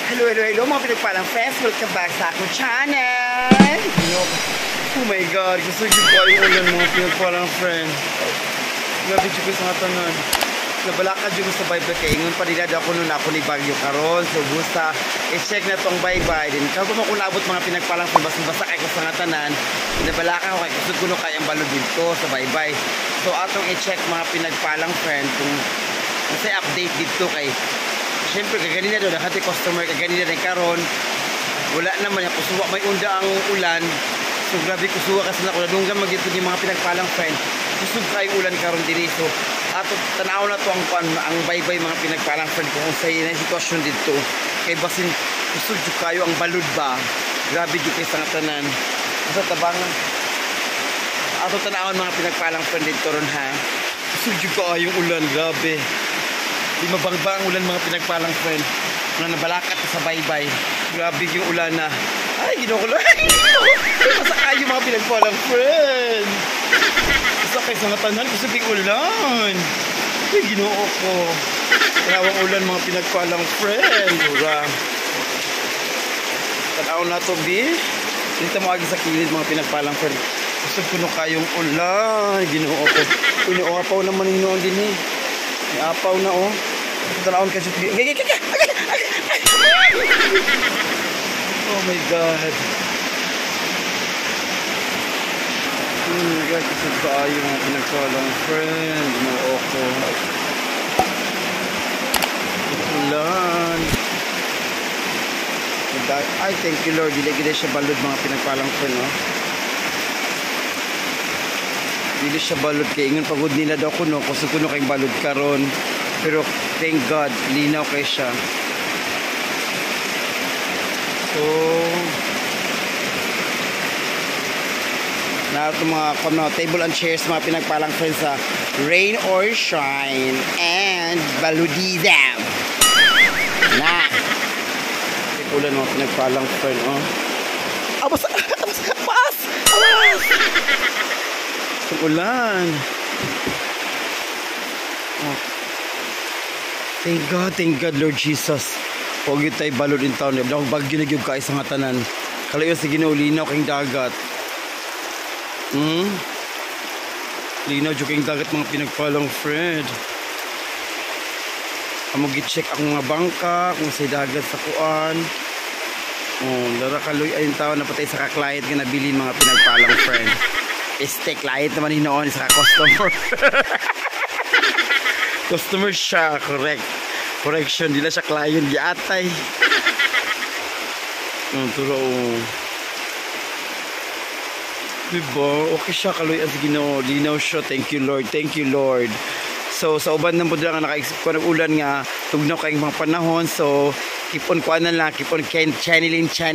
Hello mga pinagpalang friends. Welcome back sa akong channel. Oh my god, gusto ko yung ulan mga pinagpalang friend. Grabe ko sa tanan. Nabalakad yung sa bye-bye kay ingon pa nila daw ko nun ako ni Bagyo karon. So busta i-check na tong bye-bye din. Kung makulabot mga pinagpalang friend, basa kay ko sa tanan. Nabalaka ko kay kusog kuno kay ang balod dito sa bye-bye. So atong i-check mga pinagpalang friend kung kasi update dito kay siyempre kaganina doon nakati customer kaganina rin karon wala naman yung kusuwa may unda ang ulan so grabe kusuwa kasi na kuladunggan magito yung mga pinagpalang friend kusog kayong ulan karon din so ato tanaw na to ang bye-bye mga pinagpalang friend kung sa na sitwasyon dito kay basin kusog kayo ang balud ba grabe jud kay sa tanan sa tabangan ato tanawon mga pinagpalang friend dito ron ha kusog kayo ang ulan grabe. Di mabangba ang ulan mga pinagpalang friend na nabalakat sa bye-bye. Grabe yung ulan na. Ay, ginukulo. Masa kayo mga pinagpalang friend. Masa kayo sa ngatanan kasi big ulan. Ay, ginoo ko. Tanawang ulan mga pinagpalang friend. Ura. Tanaw na to, B. Dito mo agi sa kilid mga pinagpalang friend. Gusto ko no kayong ulan. Ginoo ko. Iniuapaw naman yung noon din eh. May apaw na oh. Tanaon kasi oh my god. God, kasi kaayo mga pinagsalang friend. Ginoo ko. Ulan. Ay, thank you Lord. Dili siya balod mga pinagpalang friend no. Dili siya balod kay ingon pagod nila daw kuno kasi kuno kay balod karon pero thank God linaw kay siya so na ito mga table and chairs mga pinagpalang friends sa rain or shine and baludism na ulan mga pinagpalang friend oh abas ulan. Oh. Thank God, Lord Jesus. Huwag yun tayo balod in town. Huwag bagyo na gyud ka isang tanan. Kalayo sa Ginoo linaw kayong dagat. Linaw dyan kayong dagat mga pinagpalang friend. Amo gi-check ang mga bangka, kung sa dagat sa kuan. Lara kaloy ayun tao na patay sa ka-client nga nabilin mga pinagpalang friend. Steak light naman hinoon sa customer. Customer siya, correction, di na siya client yatay. Turo diba, okay siya kaloy ang Ginoo, linaw siya. Thank you Lord. So sa uban ng budra nga naka-exip ko ng ulan nga tugnaw kayong mga panahon, so keep on kuanan lang, keep on channeling sa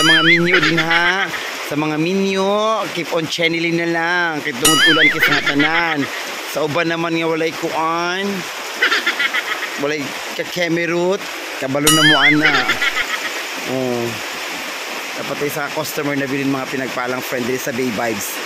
mga minyo din ha. Sa mga minyo, keep on channeling na lang. Kahit tungod ulan kay sa tanan. Sa uban naman nga walay kuan. Walay kakemerut. Kabalo na mo ana. Oh. Dapat sa customer na bilin mga pinagpalang friendly sa Bay Vibes.